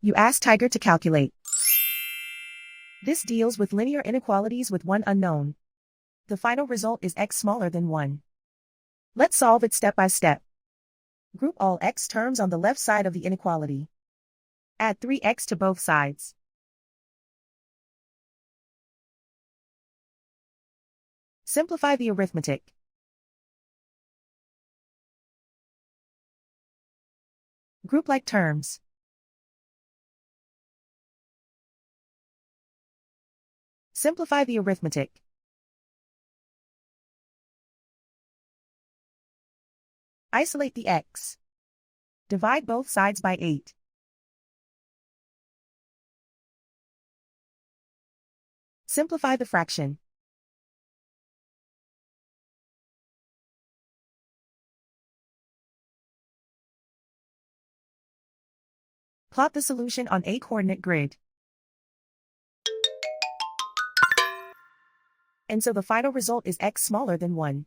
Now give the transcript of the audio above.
You ask Tiger to calculate. This deals with linear inequalities with one unknown. The final result is x smaller than 1. Let's solve it step by step. Group all x terms on the left side of the inequality. Add 3x to both sides. Simplify the arithmetic. Group like terms. Simplify the arithmetic. Isolate the x. Divide both sides by 8. Simplify the fraction. Plot the solution on a coordinate grid. And so the final result is x smaller than 1.